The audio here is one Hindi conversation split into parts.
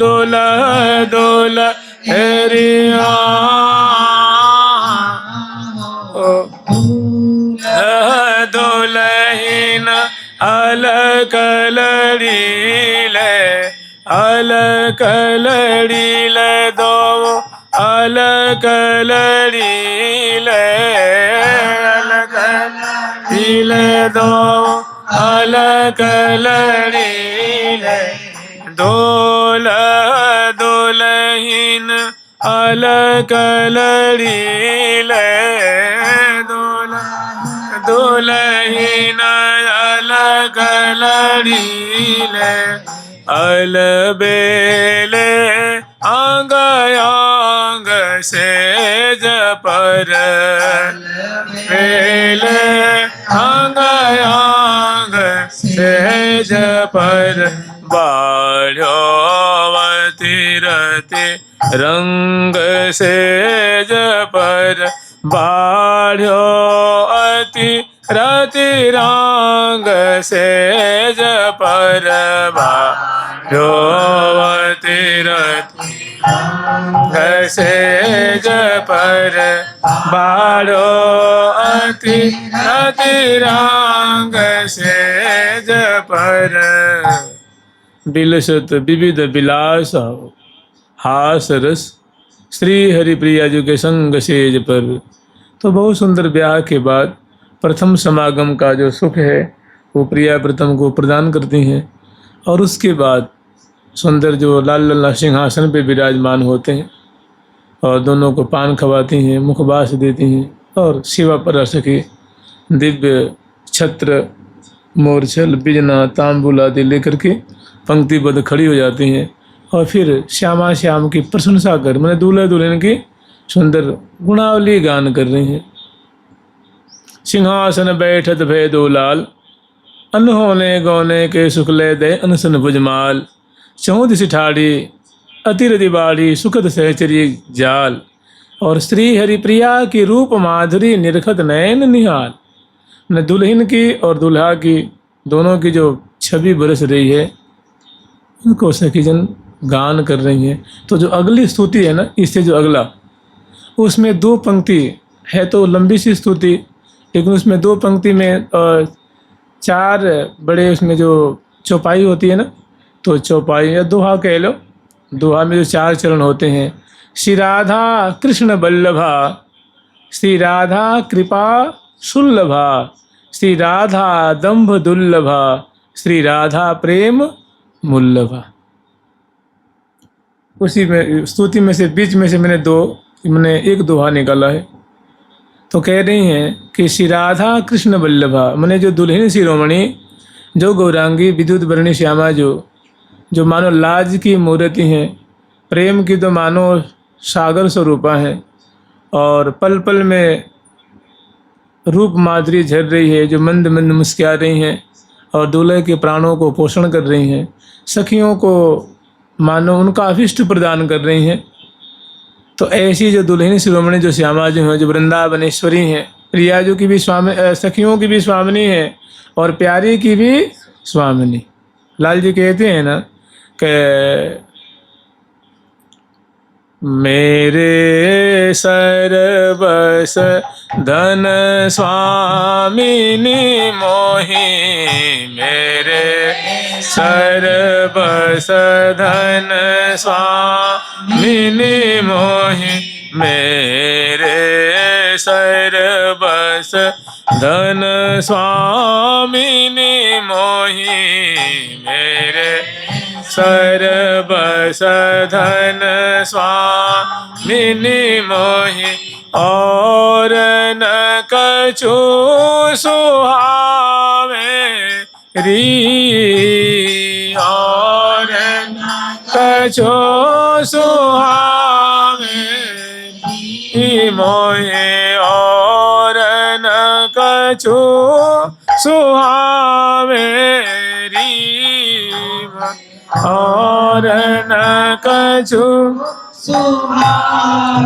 दोल दोल हेरिया दुलहीन अलकलड़ीले अलकलड़ीले दो अलकलड़ीले अलकलड़ीले दो अलकलड़ीले दोल दुलहीन अलकलड़ीले दोल दुलहीन अलकलड़ीले अलबेले आंग आंग सेज पर बेले आंग आंग सेज पर बाढ़्योवती रति रंग सेज पर बाढ़्यो अति रति रंग सेज पर बाढ़्योवती रति रंग सेज पर बाढ़ो अति रति रंग सेज पर बिलसत विविध विलास हास रस श्री हरिप्रिया जी के संग सेज पर। तो बहुत सुंदर ब्याह के बाद प्रथम समागम का जो सुख है वो प्रिया प्रथम को प्रदान करती हैं और उसके बाद सुंदर जो लाल लल्ला सिंहासन पे विराजमान होते हैं और दोनों को पान खवाती हैं, मुखबास देती हैं और शिवा पर सके दिव्य छत्र मोरछल बिजना तांबुल आदि लेकर के पंक्तिबद्ध खड़ी हो जाती हैं और फिर श्यामा श्याम की प्रशंसा कर मैंने दूल्हा दुल्हन की सुंदर गुणावली गान कर रही हैं। सिंहासन बैठत भय दो लाल अनहोने गौने के शुक्ल दे अनसन भुजमाल चौद सिठाड़ी अतिरति बाड़ी सुखद सहचरी जाल और श्री हरिप्रिया की रूप माधुरी निरखत नयन निहाल। न दुल्हन की और दुल्हा की दोनों की जो छवि बरस रही है उनको सखीजन गान कर रही हैं। तो जो अगली स्तुति है ना, इससे जो अगला उसमें दो पंक्ति है तो लंबी सी स्तुति, लेकिन उसमें दो पंक्ति में चार बड़े उसमें जो चौपाई होती है ना, तो चौपाई या दोहा कह लो, दोहा में जो चार चरण होते हैं, श्री राधा कृष्ण बल्लभा, श्री राधा कृपा सुल्लभा, श्री राधा दंभ दुर्लभा, श्री राधा प्रेम मुल्लभा। उसी में स्तुति में से बीच में से मैंने एक दोहा निकाला है। तो कह रही हैं कि श्री राधा कृष्ण बल्लभा मैंने जो दुल्हन शिरोमणि जो गौरांगी विद्युत वर्णी श्यामा जो मानो लाज की मूर्ति हैं, प्रेम की तो मानो सागर स्वरूपा हैं और पल पल में रूप माधुरी झर रही है, जो मंद मंद मुस्कुरा रही हैं और दूल्हे के प्राणों को पोषण कर रही हैं, सखियों को मानो उनका अभिष्ट प्रदान कर रही हैं। तो ऐसी जो दुल्हन शिरोमणि जो श्यामा जी हैं, जो वृंदावनेश्वरी हैं, प्रिया जी की भी सखियों की भी स्वामिनी है और प्यारी की भी स्वामिनी। लाल जी कहते हैं ना कि मेरे सरबस धन स्वामिनी मोही, मेरे सरबस धन स्वामिनी मोही, मेरे सरबस धन स्वामिनी मोही, मेरे सरबस धन स्वामिनी मोही, और न कछु सुहावेरी, और न कछु सुहावेरी मोही, और न कछु सुहावेरी, और न कछु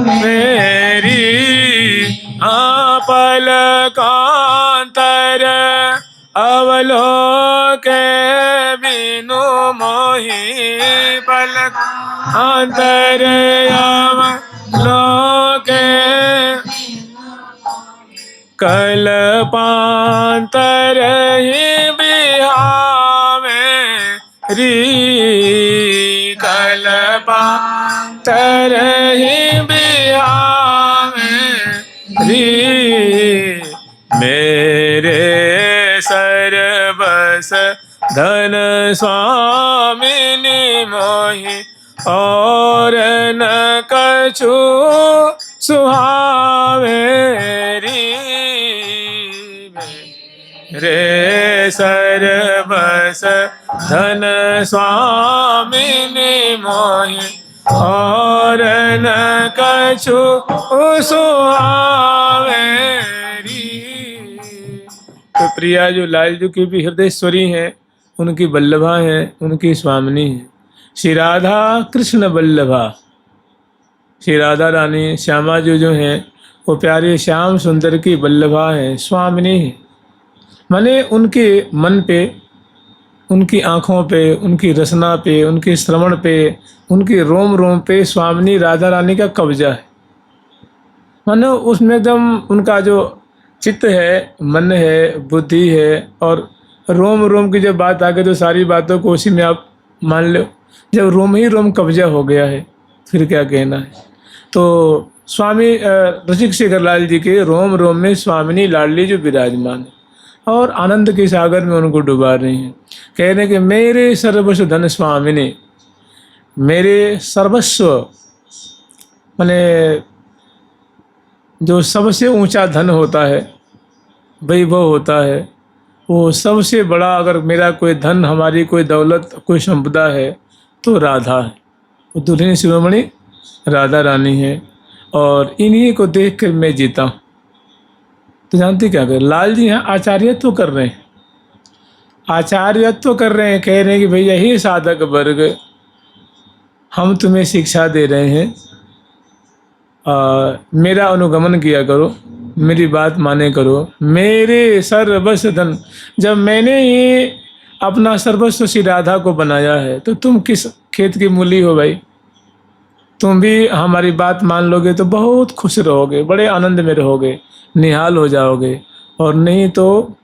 मेरी आपल कांतर अवलोके बिनु मोही, पलक अंतरयाम लोके कल्पांतर ही बिहावे री कल्पांतर ही बिहावे री मेरे सर्वस धन स्वामिनी मोहि और न कछु सुहावे री रे सर्वस धन स्वामिनी मोहि और न कछु सुहावे री। तो प्रिया जो लाल जी की भी हृदयश्वरी हैं, उनकी वल्लभा हैं, उनकी स्वामिनी हैं। श्री राधा कृष्ण वल्लभा, श्री राधा रानी श्यामा जी जो हैं वो प्यारे श्याम सुंदर की वल्लभा हैं, स्वामिनी हैं। माने उनके मन पे, उनकी आँखों पे, उनकी रसना पे, उनके श्रवण पे, उनके रोम रोम पे स्वामिनी राधा रानी का कब्जा है। माने उसमें एकदम उनका जो चित्त है, मन है, बुद्धि है, और रोम रोम की जब बात आ गई तो सारी बातों को उसी में आप मान लो। जब रोम ही रोम कब्जा हो गया है फिर क्या कहना है। तो स्वामी रसिक शेखर लाल जी के रोम रोम में स्वामिनी लाडली जो विराजमान है और आनंद के सागर में उनको डुबा रही हैं। कह रहे हैं कि मेरे सर्वस्व धन स्वामिनी, मेरे सर्वस्व माने जो सबसे ऊंचा धन होता है, वैभव होता है, वो सबसे बड़ा अगर मेरा कोई धन, हमारी कोई दौलत, कोई संपदा है तो राधा है। वो दुल्हन शिरोमणि राधा रानी है और इन्हीं को देख कर मैं जीता हूँ। तो जानते क्या कर लाल जी यहाँ आचार्यत्व कर रहे हैं, आचार्यत्व कर रहे हैं। कह रहे हैं कि भैया हे साधक वर्ग, हम तुम्हें शिक्षा दे रहे हैं, मेरा अनुगमन किया करो, मेरी बात माने करो। मेरे सर्वस्व धन, जब मैंने ये अपना सर्वस्व श्री राधा को बनाया है तो तुम किस खेत की मूली हो भाई। तुम भी हमारी बात मान लोगे तो बहुत खुश रहोगे, बड़े आनंद में रहोगे, निहाल हो जाओगे, और नहीं तो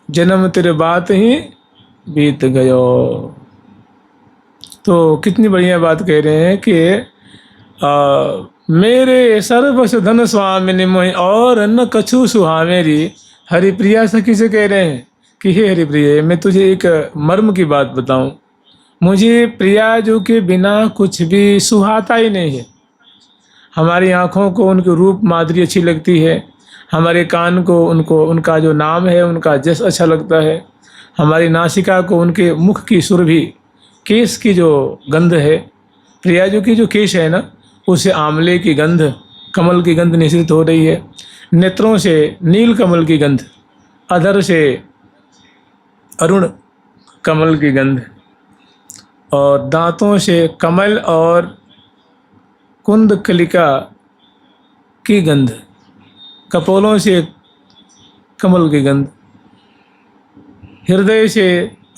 जन्म तेरे बात ही बीत गयो। तो कितनी बढ़िया बात कह रहे हैं कि मेरे सर्वस्व धन स्वामिनी मोहि और न कछु सुहावेरी। हरिप्रिया सखी से कह रहे हैं कि हे हरिप्रिय, मैं तुझे एक मर्म की बात बताऊं, मुझे प्रिया जो के बिना कुछ भी सुहाता ही नहीं है। हमारी आँखों को उनके रूप माधुरी अच्छी लगती है, हमारे कान को उनको उनका जो नाम है उनका जस अच्छा लगता है, हमारी नासिका को उनके मुख की सुरभि, केश की जो गंध है, प्रिया जो की जो केश है ना, उसे आंवले की गंध, कमल की गंध निश्रित हो रही है। नेत्रों से नील कमल की गंध, अधर से अरुण कमल की गंध, और दांतों से कमल और कुंद कलिका की गंध, कपोलों से कमल की गंध, हृदय से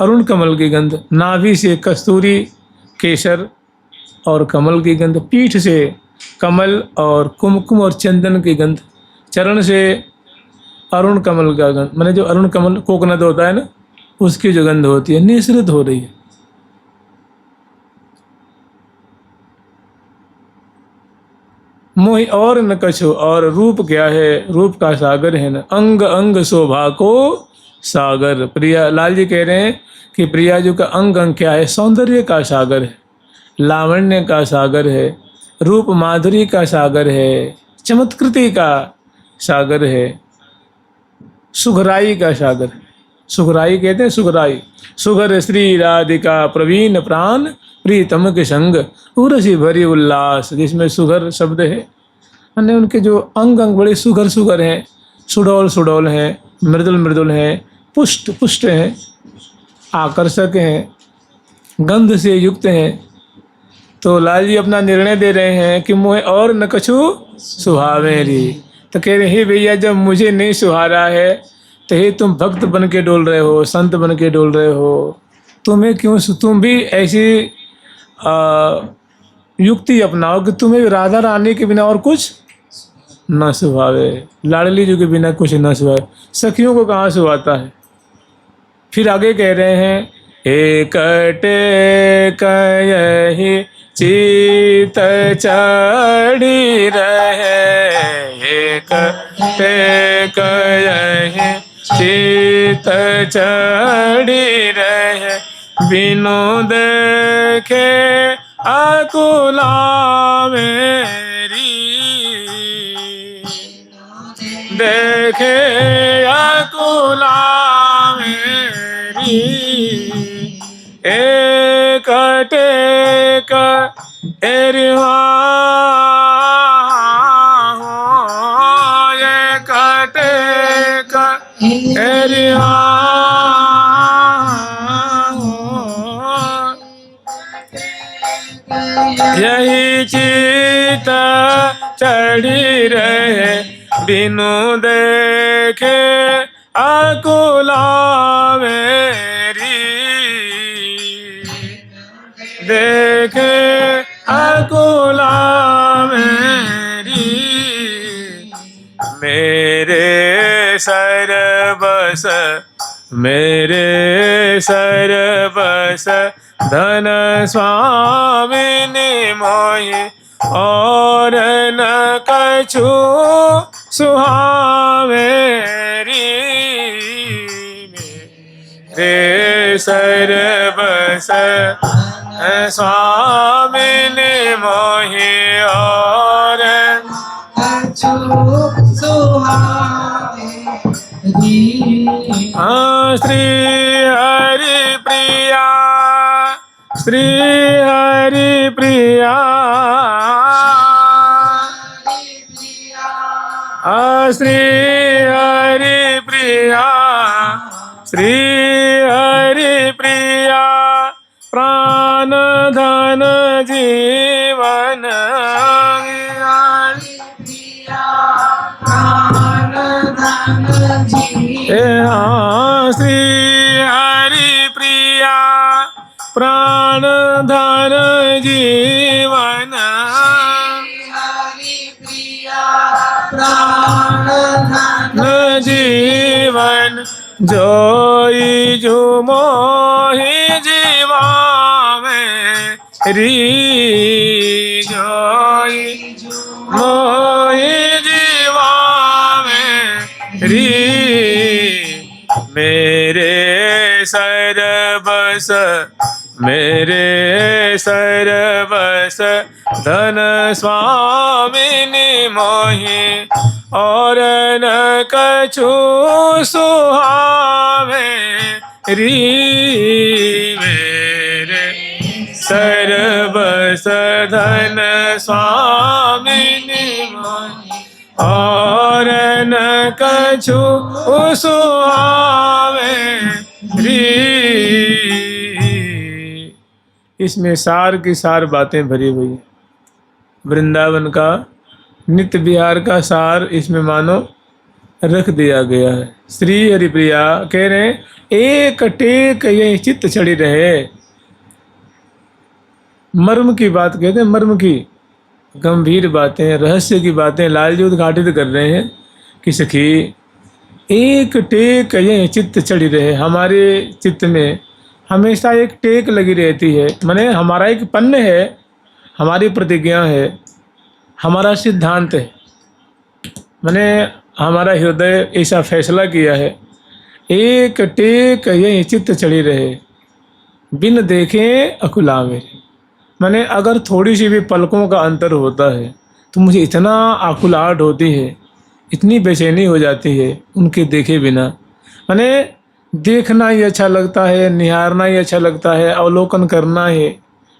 अरुण कमल की गंध, नाभि से कस्तूरी केसर और कमल की गंध, पीठ से कमल और कुमकुम और चंदन की गंध, चरण से अरुण कमल का गंध, माने जो अरुण कमल कोकोनट होता है ना, उसकी जो गंध होती है, निश्रित हो रही है। मोहि और न कछु, और रूप क्या है, रूप का सागर है ना, अंग अंग शोभा को सागर। प्रिया लाल जी कह रहे हैं कि प्रिया जी का अंग अंग क्या है, सौंदर्य का सागर है, लावण्य का सागर है, रूप माधुरी का सागर है, चमत्कृति का सागर है, सुघराई का सागर। सुघराई कहते हैं, सुघराई, सुघर श्री राधिका प्रवीण प्राण प्रीतम के संग उरसी भरी उल्लास, जिसमें सुघर शब्द है, मैंने उनके जो अंग अंग बड़े सुघर सुघर हैं, सुडौल सुडौल हैं, मृदुल मृदुल हैं, पुष्ट पुष्ट हैं, आकर्षक हैं, गंध से युक्त हैं। तो लाल जी अपना निर्णय दे रहे हैं कि मुझे और न कछु सुहावे री। तो कह रहे हे भैया, जब मुझे नहीं सुहा रहा है तो हे तुम भक्त बन के डोल रहे हो, संत बन के डोल रहे हो, तुम्हें क्यों, तुम भी ऐसी युक्ति अपनाओ कि तुम्हें राधा रानी के बिना और कुछ न सुभावे, लाडली जी के बिना कुछ न सुभावे। सखियों को कहाँ सुभाता है। फिर आगे कह रहे हैं, एकटे कयहि चित चढ़ी रहे, एकटे कयहि चित चढ़ी रहे, बिनु देखे अकुला मेरी, देखे अकुला मेरी, एकटे एरिवा एकटे एरिवा यही चित चढ़ी रहे, बिनु देखे अकुला मेरी, देखे अकुला मेरी, मेरे सरबस मेरे सरबस धन स्वामिनी मोहि, और न कछु सुहावे री, मेरे सरबस स्वामिनी मोहि, और कछु सुहावे री। श्री हरि प्रिया, श्री हरि प्रिया, श्री हरि प्रिया, श्री हरि प्रिया, प्राण धन जीवन, प्राण धन जीवन, श्री हरि प्रिया, प्राण धन जीवन, हरि प्रिया, प्राण धन जीवन, जोई जो मोहि जीवा में री, जोई मोहि जीवा में री, मेरे सरबस मेरे सरबस धन स्वामिनी मोहि, और न कछु सुहावे री, मेरे सरबस धन स्वामिनी मोहि, और न कछु सुहावे री। इसमें सार की सार बातें भरी हुई हैं। वृंदावन का नित्य विहार का सार इसमें मानो रख दिया गया है। श्री हरिप्रिया कह रहे हैं, एक टेक ये चित्त चढ़ी रहे। मर्म की बात कहते हैं, मर्म की गंभीर बातें, रहस्य की बातें लाल जी उद्घाटित कर रहे हैं कि सखी एक टेक ये चित्त चढ़ी रहे। हमारे चित्त में हमेशा एक टेक लगी रहती है, माने हमारा एक पन्न है, हमारी प्रतिज्ञा है, हमारा सिद्धांत है, माने हमारा हृदय ऐसा फैसला किया है, एक टेक ये चित्त चढ़ी रहे, बिन देखे अकुला मेरे। माने अगर थोड़ी सी भी पलकों का अंतर होता है तो मुझे इतना आकुलाहट होती है, इतनी बेचैनी हो जाती है उनके देखे बिना। माने देखना ही अच्छा लगता है, निहारना ही अच्छा लगता है, अवलोकन करना है,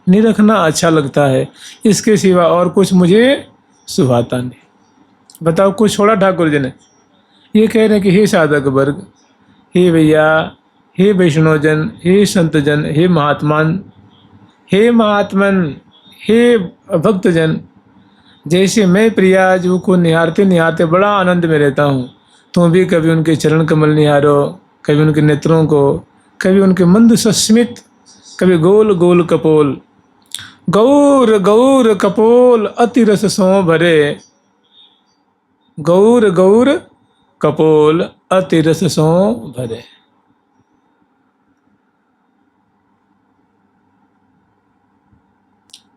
निरखना अच्छा लगता है, इसके सिवा और कुछ मुझे सुहाता नहीं। बताओ कुछ छोड़ा ठाकुर जी ने। ये कह रहे हैं कि हे साधक वर्ग, हे भैया, हे वैष्णवजन, हे संतजन, हे महात्मान, हे महात्मन, हे भक्तजन, जैसे मैं प्रिया जी को निहारते निहारते बड़ा आनंद में रहता हूँ, तुम भी कभी उनके चरण कमल निहारो, कभी उनके नेत्रों को, कभी उनके मंद सस्मित, कभी गोल गोल कपोल, गौर गौर कपोल अति रस सो भरे, गौर गौर कपोल अति रस सो भरे।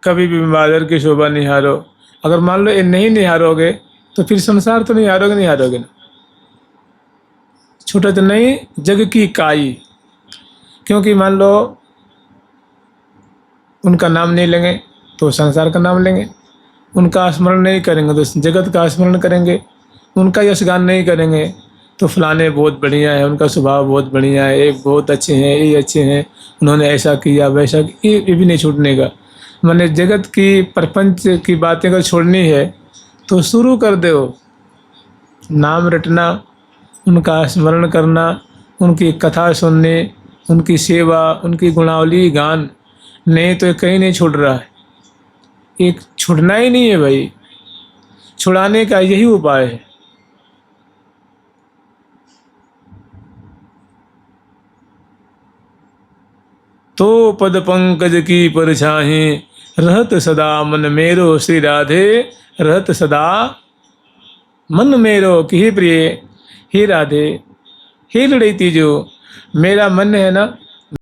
कभी भी बादर की शोभा निहारो। अगर मान लो ये नहीं निहारोगे तो फिर संसार तो निहारोगे ना। छूटत नहीं जग की काई, क्योंकि मान लो उनका नाम नहीं लेंगे तो संसार का नाम लेंगे, उनका स्मरण नहीं करेंगे तो जगत का स्मरण करेंगे, उनका यशगान नहीं करेंगे तो फलाने बहुत बढ़िया है, उनका स्वभाव बहुत बढ़िया है, ये बहुत अच्छे हैं, ये अच्छे हैं, उन्होंने ऐसा किया वैसा, ये भी नहीं छूटने का। मैंने जगत की प्रपंच की बातें अगर छोड़नी है तो शुरू कर दो नाम रटना, उनका स्मरण करना, उनकी कथा सुनने, उनकी सेवा, उनकी गुणावली गान, नहीं तो कहीं नहीं छूट रहा है। एक छूटना ही नहीं है भाई, छुड़ाने का यही उपाय है। तो पद पंकज की परछाही, रहत सदा मन मेरो श्री राधे, रहत सदा मन मेरो कि हे प्रिय, हे राधे, हे लड़ती जो मेरा मन है ना